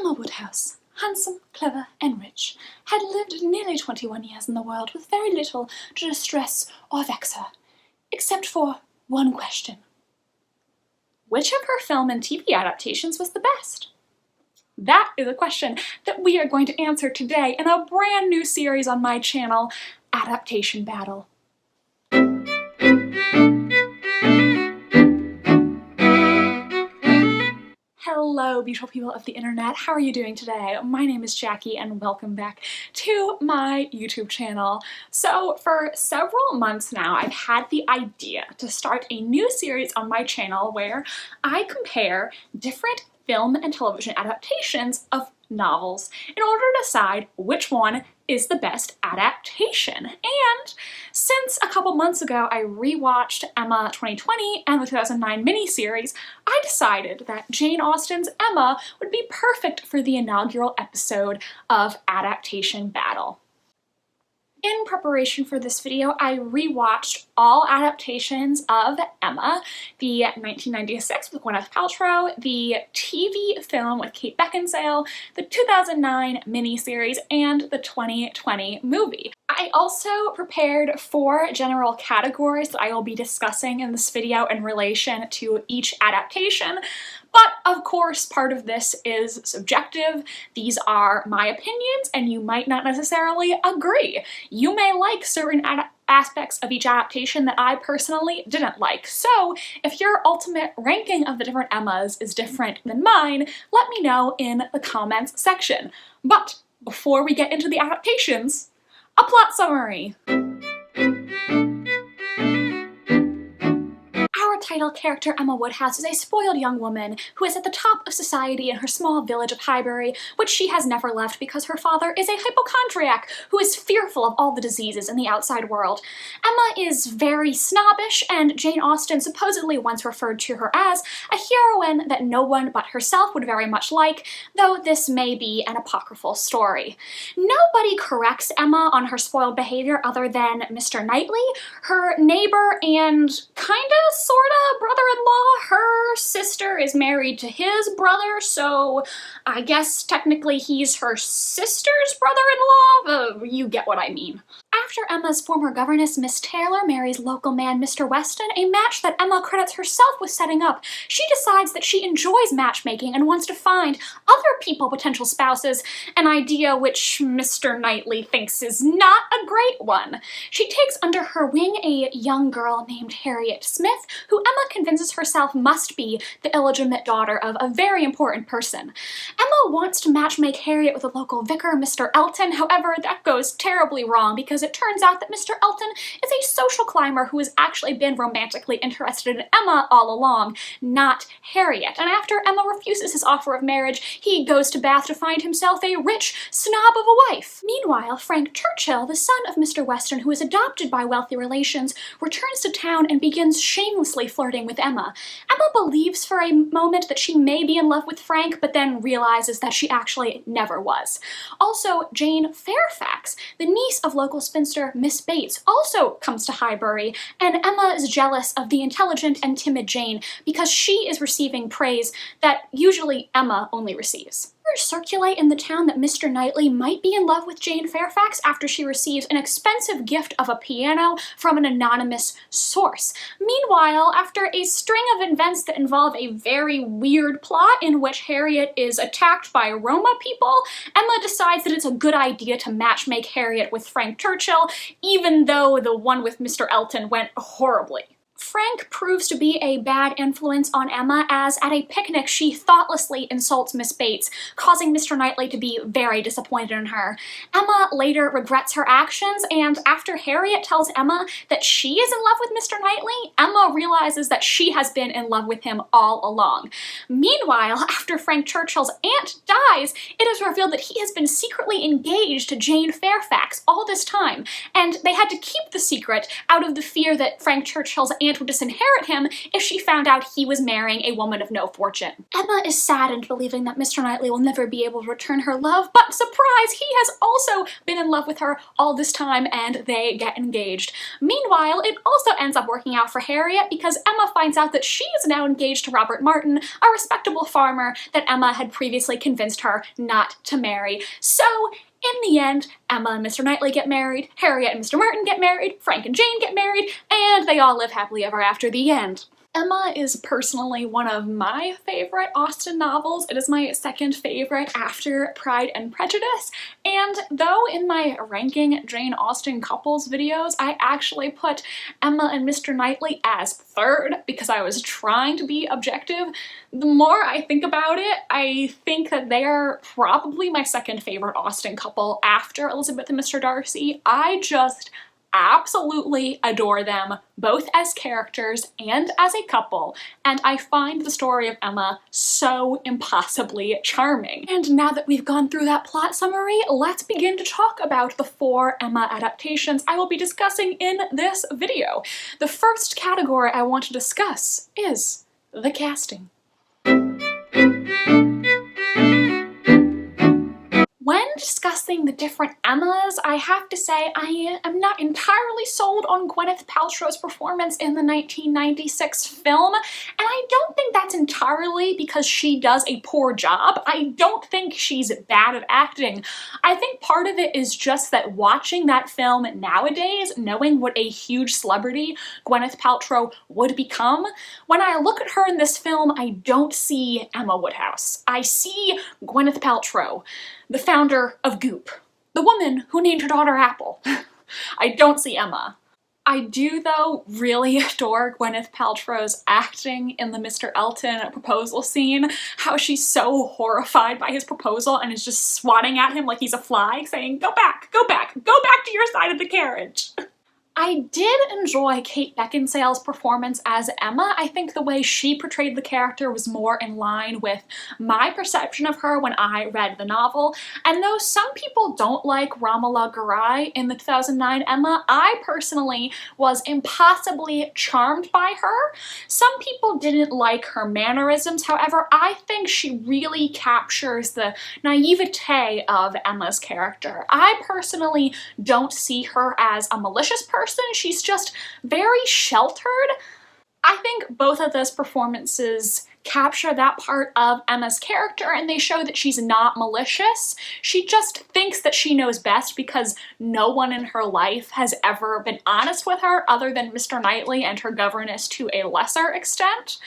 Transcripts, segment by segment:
Emma Woodhouse, handsome, clever, and rich, had lived nearly 21 years in the world with very little to distress or vex her, except for one question. Which of her film and TV adaptations was the best? That is a question that we are going to answer today in a brand new series on my channel, Adaptation Battle. Hello, beautiful people of the internet. How are you doing today? My name is Jackie and welcome back to my YouTube channel. So for several months now, I've had the idea to start a new series on my channel where I compare different film and television adaptations of novels in order to decide which one is the best adaptation. And since a couple months ago I rewatched Emma 2020 and the 2009 miniseries, I decided that Jane Austen's Emma would be perfect for the inaugural episode of Adaptation Battle. In preparation for this video, I rewatched all adaptations of Emma, the 1996 with Gwyneth Paltrow, the TV film with Kate Beckinsale, the 2009 miniseries, and the 2020 movie. I also prepared 4 general categories that I will be discussing in this video in relation to each adaptation. But of course, part of this is subjective. These are my opinions, and you might not necessarily agree. You may like certain aspects of each adaptation that I personally didn't like. So if your ultimate ranking of the different Emmas is different than mine, let me know in the comments section. But before we get into the adaptations, a plot summary. Our title character, Emma Woodhouse, is a spoiled young woman who is at the top of society in her small village of Highbury, which she has never left because her father is a hypochondriac who is fearful of all the diseases in the outside world. Emma is very snobbish, and Jane Austen supposedly once referred to her as a heroine that no one but herself would very much like, though this may be an apocryphal story. Nobody corrects Emma on her spoiled behavior other than Mr. Knightley, her neighbor and kinda, sorta, brother-in-law. Her sister is married to his brother, so I guess technically he's her sister's brother-in-law? You get what I mean. After Emma's former governess, Miss Taylor, marries local man Mr. Weston, a match that Emma credits herself with setting up, she decides that she enjoys matchmaking and wants to find other potential spouses, an idea which Mr. Knightley thinks is not a great one. She takes under her wing a young girl named Harriet Smith, who Emma convinces herself must be the illegitimate daughter of a very important person. Emma wants to matchmake Harriet with a local vicar, Mr. Elton. However, that goes terribly wrong because it turns out that Mr. Elton is a social climber who has actually been romantically interested in Emma all along, not Harriet. And after Emma refuses his offer of marriage, he goes to Bath to find himself a rich snob of a wife. Meanwhile, Frank Churchill, the son of Mr. Weston, who is adopted by wealthy relations, returns to town and begins shamelessly flirting with Emma. Emma believes for a moment that she may be in love with Frank, but then realizes that she actually never was. Also, Jane Fairfax, the niece of local spinster Miss Bates, also comes to Highbury, and Emma is jealous of the intelligent and timid Jane because she is receiving praise that usually Emma only receives. Rumors circulate in the town that Mr. Knightley might be in love with Jane Fairfax after she receives an expensive gift of a piano from an anonymous source. Meanwhile, after a string of events that involve a very weird plot in which Harriet is attacked by Roma people, Emma decides that it's a good idea to matchmake Harriet with Frank Churchill, even though the one with Mr. Elton went horribly. Frank proves to be a bad influence on Emma as at a picnic she thoughtlessly insults Miss Bates, causing Mr. Knightley to be very disappointed in her. Emma later regrets her actions, and after Harriet tells Emma that she is in love with Mr. Knightley, Emma realizes that she has been in love with him all along. Meanwhile, after Frank Churchill's aunt dies, it is revealed that he has been secretly engaged to Jane Fairfax all this time, and they had to keep the secret out of the fear that Frank Churchill's aunt and would disinherit him if she found out he was marrying a woman of no fortune. Emma is saddened, believing that Mr. Knightley will never be able to return her love, but surprise, he has also been in love with her all this time and they get engaged. Meanwhile, it also ends up working out for Harriet because Emma finds out that she is now engaged to Robert Martin, a respectable farmer that Emma had previously convinced her not to marry. So, in the end, Emma and Mr. Knightley get married, Harriet and Mr. Martin get married, Frank and Jane get married, and they all live happily ever after. The end. Emma is personally one of my favorite Austen novels. It is my second favorite after Pride and Prejudice, and though in my ranking Jane Austen couples videos, I actually put Emma and Mr. Knightley as third because I was trying to be objective, the more I think about it, I think that they are probably my second favorite Austen couple after Elizabeth and Mr. Darcy. I just absolutely adore them, both as characters and as a couple, and I find the story of Emma so impossibly charming. And now that we've gone through that plot summary, let's begin to talk about the 4 Emma adaptations I will be discussing in this video. The first category I want to discuss is the casting. When discussing the different Emmas, I have to say I am not entirely sold on Gwyneth Paltrow's performance in the 1996 film, and I don't think that's entirely because she does a poor job. I don't think she's bad at acting. I think part of it is just that watching that film nowadays, knowing what a huge celebrity Gwyneth Paltrow would become, when I look at her in this film, I don't see Emma Woodhouse. I see Gwyneth Paltrow, the founder of Goop, the woman who named her daughter Apple. I don't see Emma. I do, though, really adore Gwyneth Paltrow's acting in the Mr. Elton proposal scene, how she's so horrified by his proposal and is just swatting at him like he's a fly, saying, "Go back, go back, go back to your side of the carriage." I did enjoy Kate Beckinsale's performance as Emma. I think the way she portrayed the character was more in line with my perception of her when I read the novel. And though some people don't like Romola Garai in the 2009 Emma, I personally was impossibly charmed by her. Some people didn't like her mannerisms, however, I think she really captures the naivete of Emma's character. I personally don't see her as a malicious person. She's just very sheltered. I think both of those performances capture that part of Emma's character, and they show that she's not malicious. She just thinks that she knows best because no one in her life has ever been honest with her other than Mr. Knightley and her governess to a lesser extent.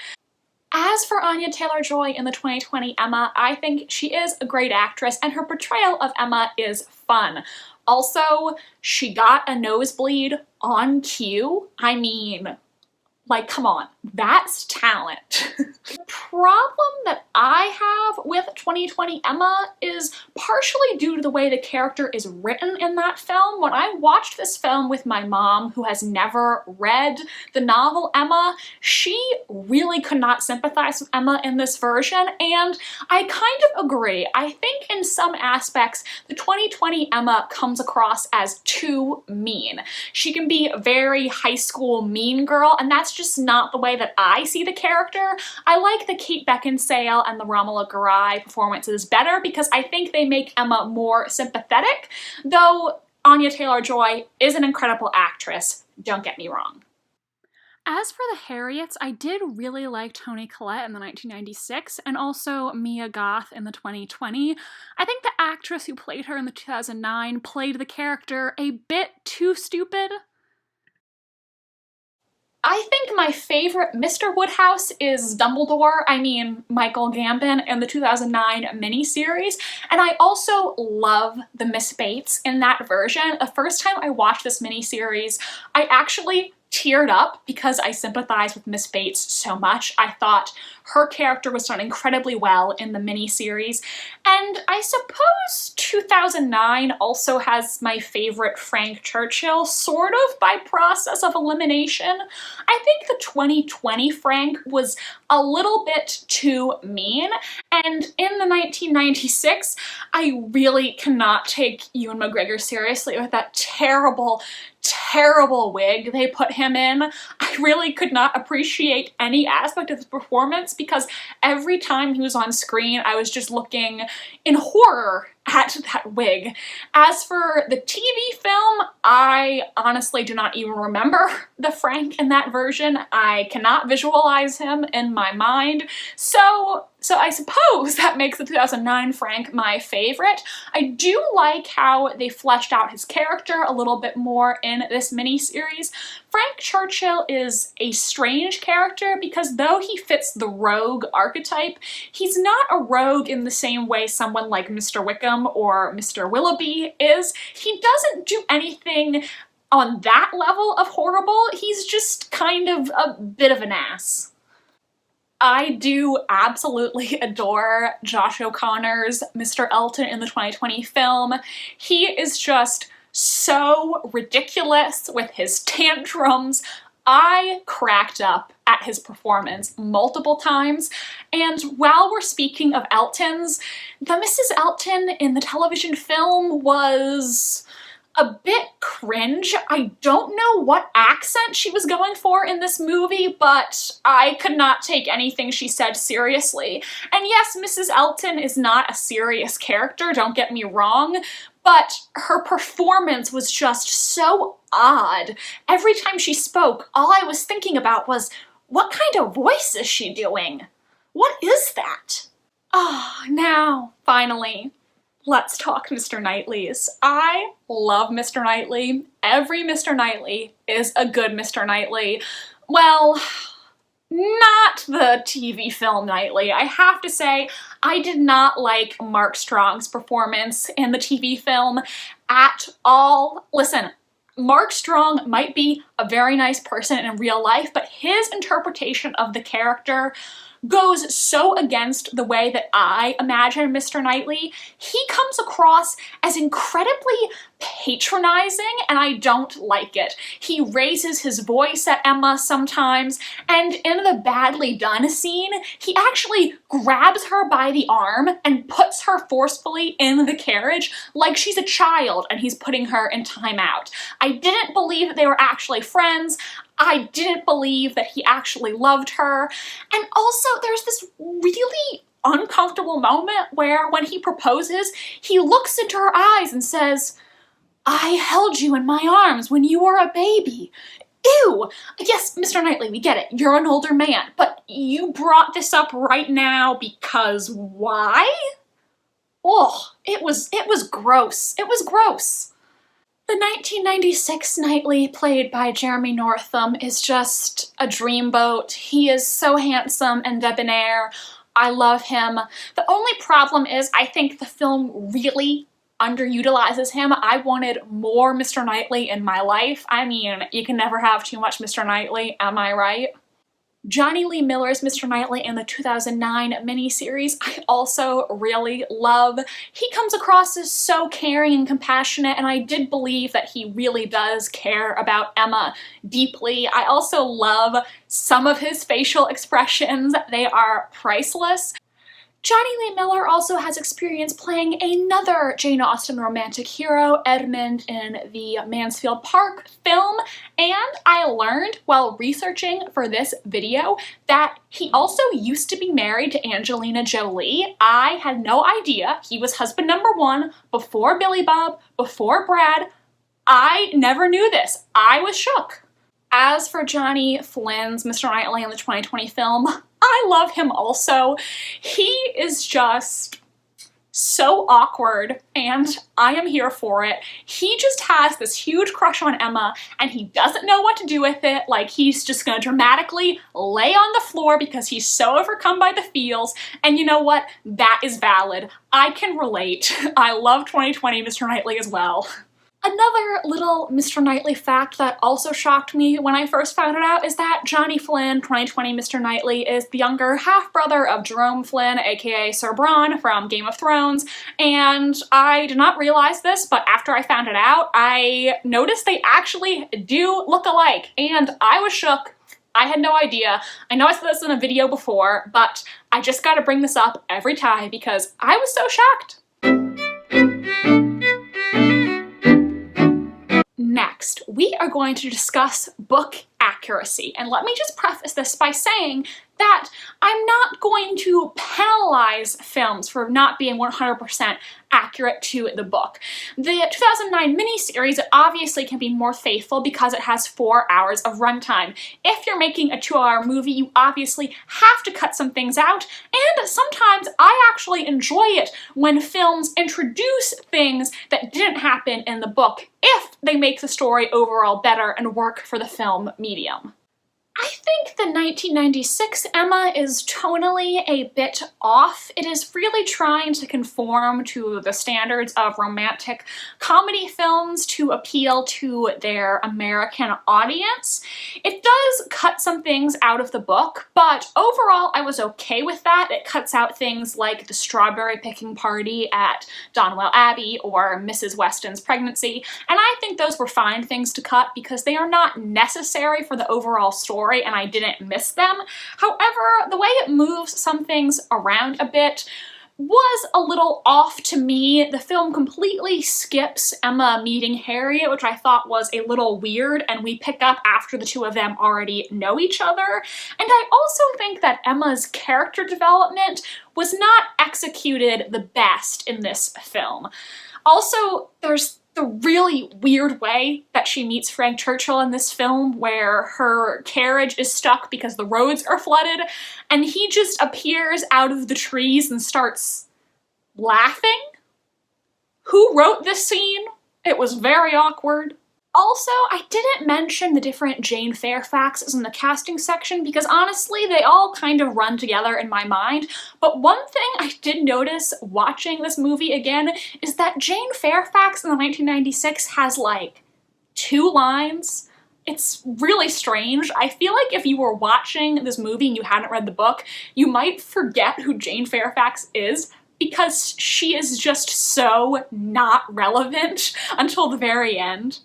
As for Anya Taylor-Joy in the 2020 Emma, I think she is a great actress and her portrayal of Emma is fun. Also, she got a nosebleed on cue. I mean, like, come on, that's talent. The problem that I have with 2020 Emma is partially due to the way the character is written in that film. When I watched this film with my mom, who has never read the novel Emma, she really could not sympathize with Emma in this version, and I kind of agree. I think in some aspects, the 2020 Emma comes across as too mean. She can be a very high school mean girl, and that's just not the way that I see the character. I like the Kate Beckinsale and the Romola Garai performances better because I think they make Emma more sympathetic, though Anya Taylor-Joy is an incredible actress, don't get me wrong. As for the Harriets, I did really like Toni Collette in the 1996 and also Mia Goth in the 2020. I think the actress who played her in the 2009 played the character a bit too stupid. I think my favorite Mr. Woodhouse is Dumbledore, Michael Gambon in the 2009 miniseries, and I also love the Miss Bates in that version. The first time I watched this miniseries, I actually teared up because I sympathize with Miss Bates so much. I thought Her character was done incredibly well in the miniseries. And I suppose 2009 also has my favorite Frank Churchill, sort of by process of elimination. I think the 2020 Frank was a little bit too mean, and in the 1996, I really cannot take Ewan McGregor seriously with that terrible wig they put him in. I really could not appreciate any aspect of his performance because every time he was on screen, I was just looking in horror at that wig. As for the TV film, I honestly do not even remember the Frank in that version. I cannot visualize him in my mind. So I suppose that makes the 2009 Frank my favorite. I do like how they fleshed out his character a little bit more in this miniseries. Frank Churchill is a strange character because though he fits the rogue archetype, he's not a rogue in the same way someone like Mr. Wickham or Mr. Willoughby is. He doesn't do anything on that level of horrible. He's just kind of a bit of an ass. I do absolutely adore Josh O'Connor's Mr. Elton in the 2020 film. He is just so ridiculous with his tantrums. I cracked up at his performance multiple times, and while we're speaking of Eltons, the Mrs. Elton in the television film was a bit cringe. I don't know what accent she was going for in this movie, but I could not take anything she said seriously. And yes, Mrs. Elton is not a serious character, don't get me wrong, but her performance was just so odd. Every time she spoke, all I was thinking about was, what kind of voice is she doing? What is that? Oh, now, finally, let's talk Mr. Knightley's. I love Mr. Knightley. Every Mr. Knightley is a good Mr. Knightley. Well, not the TV film Knightley. I have to say, I did not like Mark Strong's performance in the TV film at all. Listen, Mark Strong might be a very nice person in real life, but his interpretation of the character goes so against the way that I imagine Mr. Knightley. He comes across as incredibly patronizing, and I don't like it. He raises his voice at Emma sometimes, and in the badly done scene, he actually grabs her by the arm and puts her forcefully in the carriage like she's a child and he's putting her in timeout. I didn't believe that they were actually friends. I didn't believe that he actually loved her. And also, there's this really uncomfortable moment where when he proposes, he looks into her eyes and says, "I held you in my arms when you were a baby." Ew! Yes, Mr. Knightley, we get it. You're an older man, but you brought this up right now because why? Oh, it was gross. It was gross. The 1996 Knightley, played by Jeremy Northam, is just a dreamboat. He is so handsome and debonair. I love him. The only problem is I think the film really underutilizes him. I wanted more Mr. Knightley in my life. I mean, you can never have too much Mr. Knightley, am I right? Johnny Lee Miller's Mr. Knightley in the 2009 miniseries I also really love. He comes across as so caring and compassionate, and I did believe that he really does care about Emma deeply. I also love some of his facial expressions. They are priceless. Johnny Lee Miller also has experience playing another Jane Austen romantic hero, Edmund, in the Mansfield Park film, and I learned while researching for this video that he also used to be married to Angelina Jolie. I had no idea. He was husband number one before Billy Bob, before Brad. I never knew this. I was shook. As for Johnny Flynn's Mr. Knightley in the 2020 film, I love him also. He is just so awkward, and I am here for it. He just has this huge crush on Emma, and he doesn't know what to do with it. Like, he's just gonna dramatically lay on the floor because he's so overcome by the feels, and you know what? That is valid. I can relate. I love 2020 Mr. Knightley as well. Another little Mr. Knightley fact that also shocked me when I first found it out is that Johnny Flynn, 2020 Mr. Knightley, is the younger half-brother of Jerome Flynn, aka Sir Bronn from Game of Thrones, and I did not realize this, but after I found it out, I noticed they actually do look alike, and I was shook. I had no idea. I know I said this in a video before, but I just gotta bring this up every time because I was so shocked. Next, we are going to discuss book accuracy, and let me just preface this by saying that I'm not going to penalize films for not being 100% accurate to the book. The 2009 miniseries obviously can be more faithful because it has 4 hours of runtime. If you're making a 2-hour movie, you obviously have to cut some things out, and sometimes I actually enjoy it when films introduce things that didn't happen in the book if they make the story overall better and work for the film medium. I think the 1996 Emma is tonally a bit off. It is really trying to conform to the standards of romantic comedy films to appeal to their American audience. It does cut some things out of the book, but overall I was okay with that. It cuts out things like the strawberry picking party at Donwell Abbey or Mrs. Weston's pregnancy, and I think those were fine things to cut because they are not necessary for the overall story and I didn't miss them. However, the way it moves some things around a bit was a little off to me. The film completely skips Emma meeting Harriet, which I thought was a little weird, and we pick up after the two of them already know each other. And I also think that Emma's character development was not executed the best in this film. Also, there's the really weird way that she meets Frank Churchill in this film, where her carriage is stuck because the roads are flooded, and he just appears out of the trees and starts laughing. Who wrote this scene? It was very awkward. Also, I didn't mention the different Jane Fairfaxes in the casting section because honestly, they all kind of run together in my mind. But one thing I did notice watching this movie again is that Jane Fairfax in the 1996 has like 2 lines. It's really strange. I feel like if you were watching this movie and you hadn't read the book, you might forget who Jane Fairfax is because she is just so not relevant until the very end.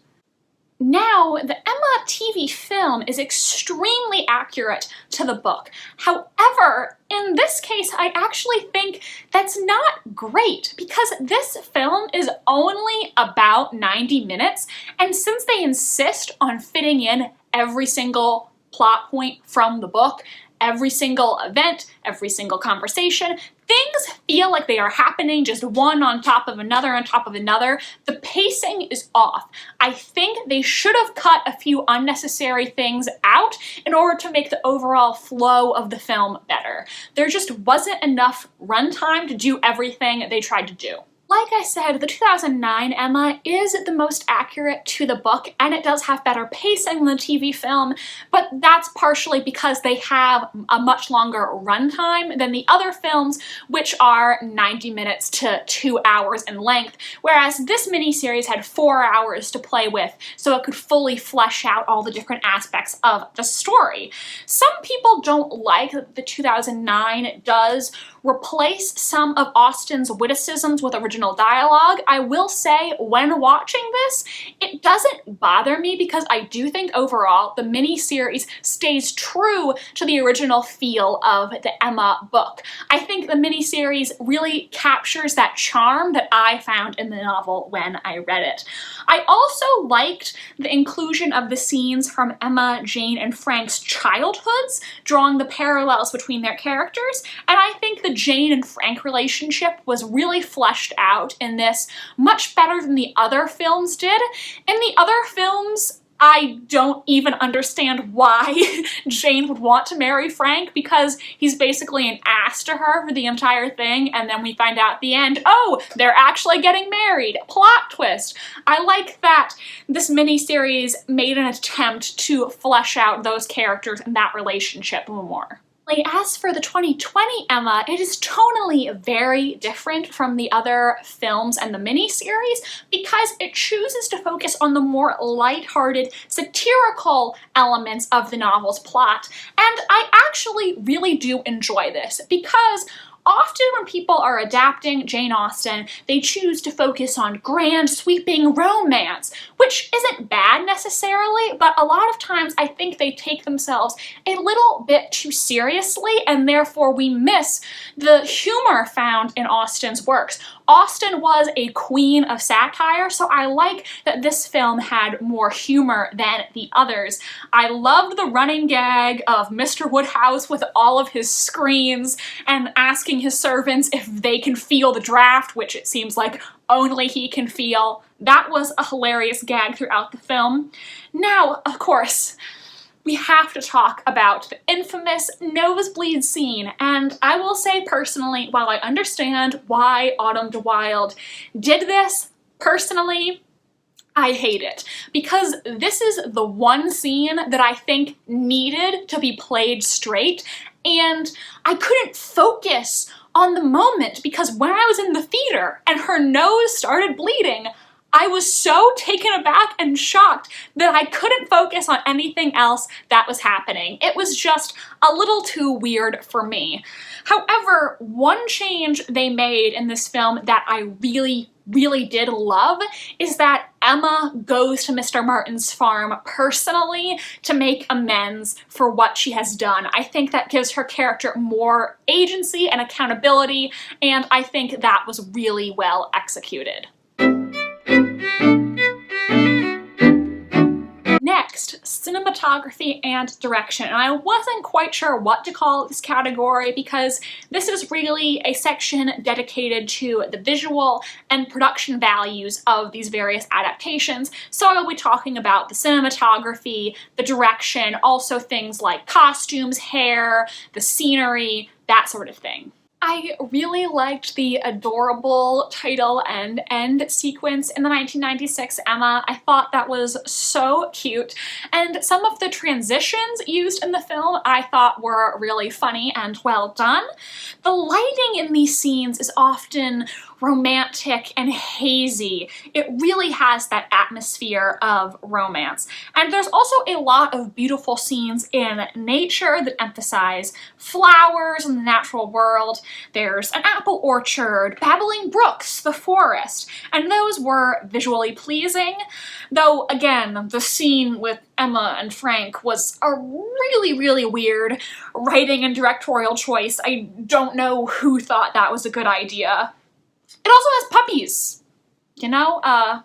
Now, the Emma TV film is extremely accurate to the book. However, in this case, I actually think that's not great because this film is only about 90 minutes, and since they insist on fitting in every single plot point from the book, every single event, every single conversation, things feel like they are happening just one on top of another on top of another. The pacing is off. I think they should have cut a few unnecessary things out in order to make the overall flow of the film better. There just wasn't enough runtime to do everything they tried to do. Like I said, the 2009 Emma is the most accurate to the book, and it does have better pacing than the TV film, but that's partially because they have a much longer runtime than the other films, which are 90 minutes to 2 hours in length, whereas this miniseries had 4 hours to play with, so it could fully flesh out all the different aspects of the story. Some people don't like that the 2009 does replace some of Austen's witticisms with original dialogue. I will say, when watching this, it doesn't bother me because I do think overall the miniseries stays true to the original feel of the Emma book. I think the miniseries really captures that charm that I found in the novel when I read it. I also liked the inclusion of the scenes from Emma, Jane, and Frank's childhoods, drawing the parallels between their characters, and I think the Jane and Frank relationship was really fleshed out in this much better than the other films did. In the other films, I don't even understand why Jane would want to marry Frank because he's basically an ass to her for the entire thing, and then we find out at the end, oh, they're actually getting married. Plot twist. I like that this miniseries made an attempt to flesh out those characters and that relationship more. As for the 2020 Emma, it is tonally very different from the other films and the miniseries because it chooses to focus on the more lighthearted, satirical elements of the novel's plot. And I actually really do enjoy this because often when people are adapting Jane Austen, they choose to focus on grand, sweeping romance, which isn't bad necessarily, but a lot of times I think they take themselves a little bit too seriously, and therefore we miss the humor found in Austen's works. Austen was a queen of satire, so I like that this film had more humor than the others. I loved the running gag of Mr. Woodhouse with all of his screens and asking his servants if they can feel the draft, which it seems like only he can feel. That was a hilarious gag throughout the film. Now, of course, we have to talk about the infamous nosebleed scene, and I will say personally, while I understand why Autumn de Wilde did this, personally, I hate it, because this is the one scene that I think needed to be played straight, and I couldn't focus on the moment because when I was in the theater and her nose started bleeding, I was so taken aback and shocked that I couldn't focus on anything else that was happening. It was just a little too weird for me. However, one change they made in this film that I really did love is that Emma goes to Mr. Martin's farm personally to make amends for what she has done. I think that gives her character more agency and accountability, and I think that was really well executed. Next, cinematography and direction. And I wasn't quite sure what to call this category because this is really a section dedicated to the visual and production values of these various adaptations. So I will be talking about the cinematography, the direction, also things like costumes, hair, the scenery, that sort of thing. I really liked the adorable title and end sequence in the 1996 Emma. I thought that was so cute, and some of the transitions used in the film I thought were really funny and well done. The lighting in these scenes is often romantic and hazy. It really has that atmosphere of romance. And there's also a lot of beautiful scenes in nature that emphasize flowers and the natural world. There's an apple orchard, babbling brooks, the forest, and those were visually pleasing. Though, again, the scene with Emma and Frank was a really weird writing and directorial choice. I don't know who thought that was a good idea. It also has puppies, you know, A+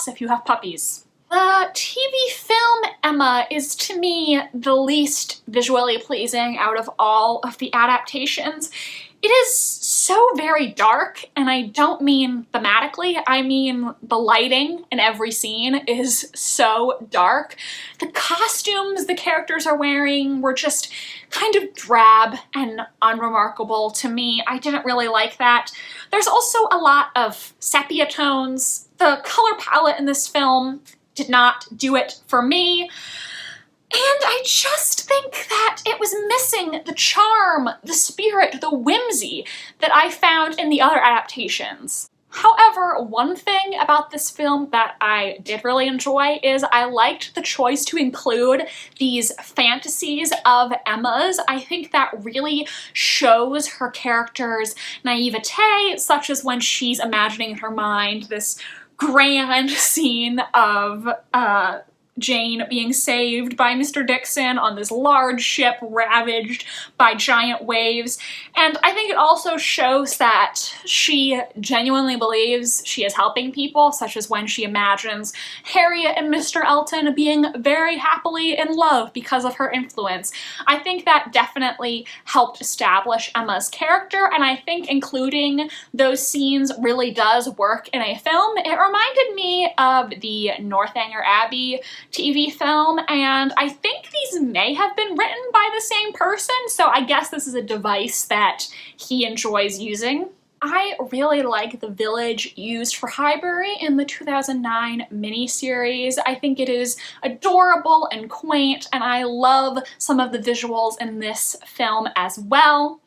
if you have puppies. The TV film Emma is, to me, the least visually pleasing out of all of the adaptations. It is so very dark, and I don't mean thematically, I mean the lighting in every scene is so dark. The costumes the characters are wearing were just kind of drab and unremarkable to me. I didn't really like that. There's also a lot of sepia tones. The color palette in this film did not do it for me. And I just think that it was missing the charm, the spirit, the whimsy that I found in the other adaptations. However, one thing about this film that I did really enjoy is I liked the choice to include these fantasies of Emma's. I think that really shows her character's naivete, such as when she's imagining in her mind this grand scene of Jane being saved by Mr. Dixon on this large ship ravaged by giant waves. And I think it also shows that she genuinely believes she is helping people, such as when she imagines Harriet and Mr. Elton being very happily in love because of her influence. I think that definitely helped establish Emma's character, and I think including those scenes really does work in a film. It reminded me of the Northanger Abbey TV film, and I think these may have been written by the same person, so I guess this is a device that he enjoys using. I really like the village used for Highbury in the 2009 miniseries. I think it is adorable and quaint, and I love some of the visuals in this film as well.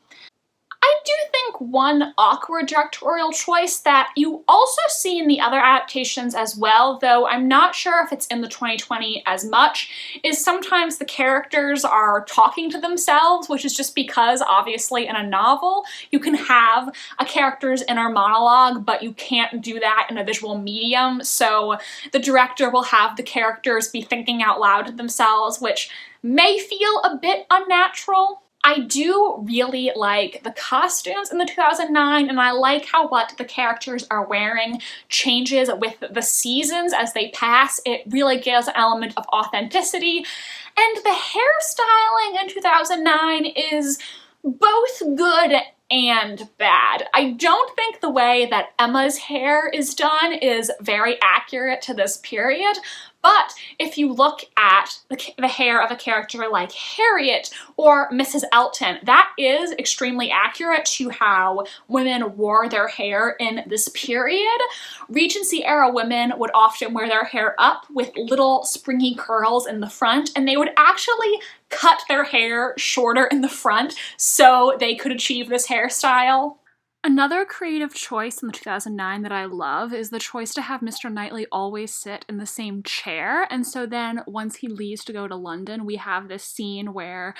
I do think one awkward directorial choice that you also see in the other adaptations as well, though I'm not sure if it's in the 2020 as much, is sometimes the characters are talking to themselves, which is just because, obviously, in a novel, you can have a character's inner monologue, but you can't do that in a visual medium, so the director will have the characters be thinking out loud to themselves, which may feel a bit unnatural. I do really like the costumes in the 2009, and I like how what the characters are wearing changes with the seasons as they pass. It really gives an element of authenticity, and the hairstyling in 2009 is both good and bad. I don't think the way that Emma's hair is done is very accurate to this period, but if you look at the hair of a character like Harriet or Mrs. Elton, that is extremely accurate to how women wore their hair in this period. Regency era women would often wear their hair up with little springy curls in the front, and they would actually cut their hair shorter in the front so they could achieve this hairstyle. Another creative choice in the 2009 that I love is the choice to have Mr. Knightley always sit in the same chair, and so then once he leaves to go to London, we have this scene where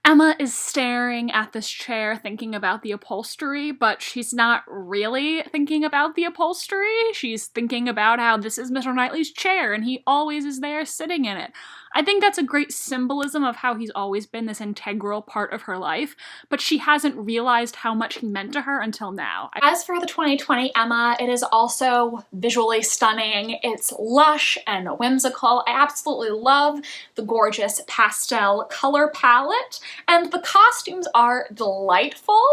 Emma is staring at this chair thinking about the upholstery, but she's not really thinking about the upholstery. She's thinking about how this is Mr. Knightley's chair and he always is there sitting in it. I think that's a great symbolism of how he's always been this integral part of her life, but she hasn't realized how much he meant to her until now. As for the 2020 Emma, it is also visually stunning. It's lush and whimsical. I absolutely love the gorgeous pastel color palette, and the costumes are delightful.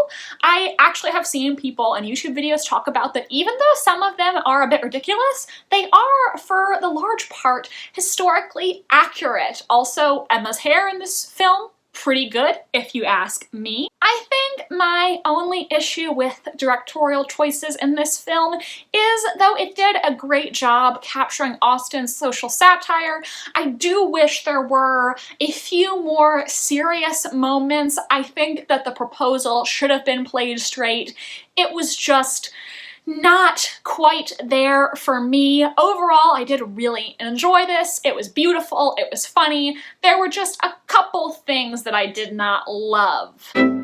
I actually have seen people in YouTube videos talk about that even though some of them are a bit ridiculous, they are, for the large part, historically accurate. Also, Emma's hair in this film, pretty good, if you ask me. I think my only issue with directorial choices in this film is, though it did a great job capturing Austen's social satire, I do wish there were a few more serious moments. I think that the proposal should have been played straight. It was just not quite there for me. Overall, I did really enjoy this. It was beautiful, it was funny. There were just a couple things that I did not love. And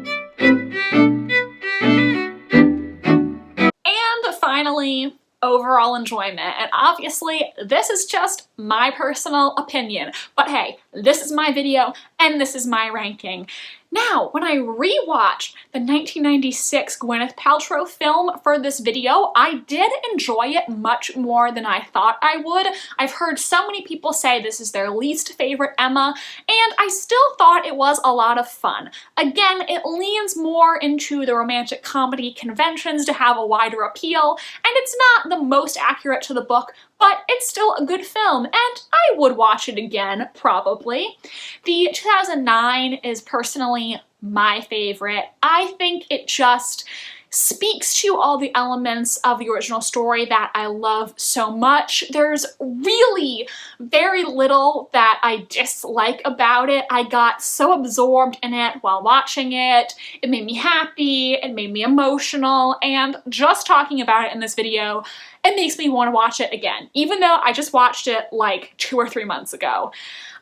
finally, overall enjoyment. And obviously, this is just my personal opinion. But hey, this is my video and this is my ranking. Now, when I rewatched the 1996 Gwyneth Paltrow film for this video, I did enjoy it much more than I thought I would. I've heard so many people say this is their least favorite Emma, and I still thought it was a lot of fun. Again, it leans more into the romantic comedy conventions to have a wider appeal, and it's not the most accurate to the book, but it's still a good film, and I would watch it again, probably. The 2009 is personally my favorite. I think it just speaks to all the elements of the original story that I love so much. There's really very little that I dislike about it. I got so absorbed in it while watching it. It made me happy, it made me emotional, and just talking about it in this video, it makes me want to watch it again, even though I just watched it like 2 or 3 months ago.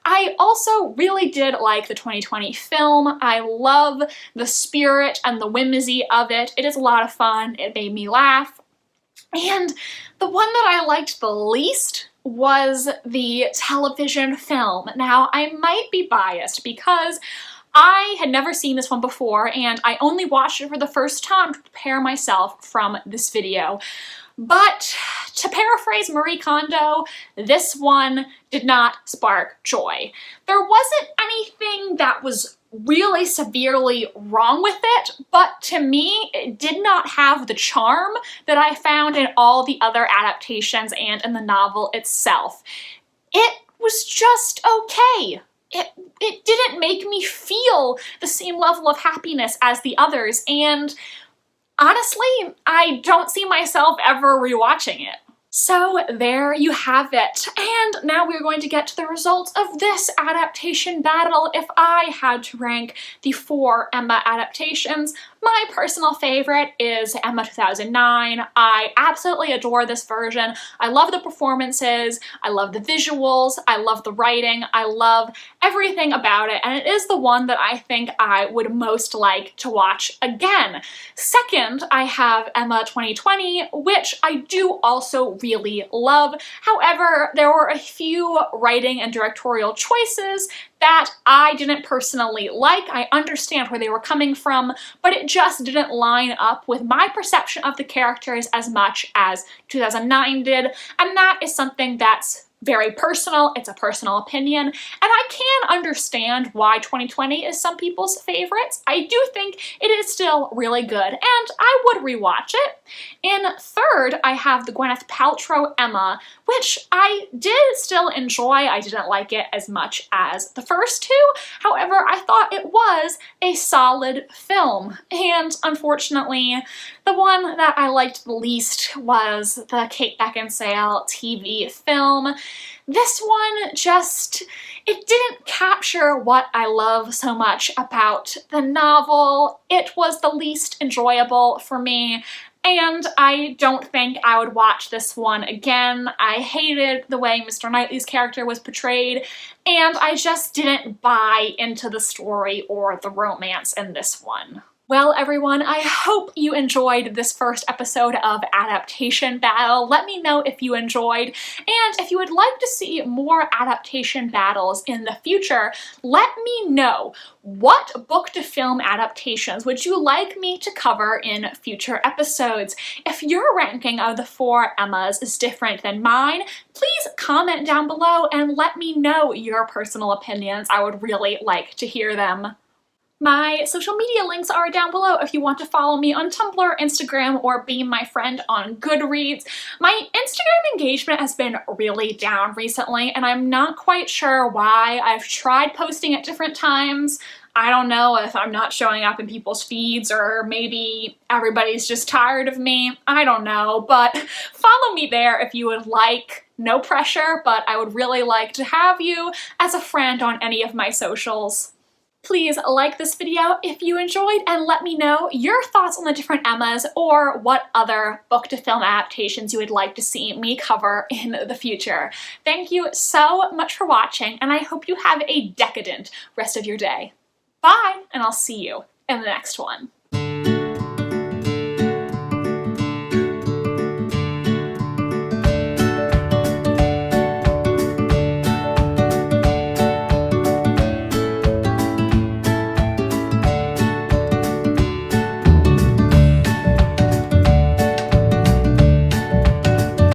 I also really did like the 2020 film. I love the spirit and the whimsy of it. It is a lot of fun. It made me laugh. And the one that I liked the least was the television film. Now, I might be biased because I had never seen this one before, and I only watched it for the first time to prepare myself from this video. But to paraphrase Marie Kondo, this one did not spark joy. There wasn't anything that was really severely wrong with it, but to me, it did not have the charm that I found in all the other adaptations and in the novel itself. It was just okay. It didn't make me feel the same level of happiness as the others, and Honestly, I don't see myself ever rewatching it. So there you have it. And now we're going to get to the results of this adaptation battle. If I had to rank the 4 Emma adaptations, my personal favorite is Emma 2009. I absolutely adore this version. I love the performances, I love the visuals, I love the writing, I love everything about it, and it is the one that I think I would most like to watch again. Second, I have Emma 2020, which I do also really love. However, there were a few writing and directorial choices that I didn't personally like. I understand where they were coming from, but it just didn't line up with my perception of the characters as much as 2009 did, and that is something that's very personal. It's a personal opinion, and I can understand why 2020 is some people's favorites. I do think it is still really good, and I would rewatch it. In third, I have the Gwyneth Paltrow Emma, which I did still enjoy. I didn't like it as much as the first two. However, I thought it was a solid film, and unfortunately, the one that I liked the least was the Kate Beckinsale TV film. This one just, it didn't capture what I love so much about the novel. It was the least enjoyable for me, and I don't think I would watch this one again. I hated the way Mr. Knightley's character was portrayed, and I just didn't buy into the story or the romance in this one. Well, everyone, I hope you enjoyed this first episode of Adaptation Battle. Let me know if you enjoyed, and if you would like to see more adaptation battles in the future, let me know. What book-to-film adaptations would you like me to cover in future episodes? If your ranking of the 4 Emmas is different than mine, please comment down below and let me know your personal opinions. I would really like to hear them. My social media links are down below if you want to follow me on Tumblr, Instagram, or be my friend on Goodreads. My Instagram engagement has been really down recently, and I'm not quite sure why. I've tried posting at different times. I don't know if I'm not showing up in people's feeds, or maybe everybody's just tired of me. I don't know, but follow me there if you would like. No pressure, but I would really like to have you as a friend on any of my socials. Please like this video if you enjoyed, and let me know your thoughts on the different Emmas or what other book-to-film adaptations you would like to see me cover in the future. Thank you so much for watching, and I hope you have a decadent rest of your day. Bye, and I'll see you in the next one.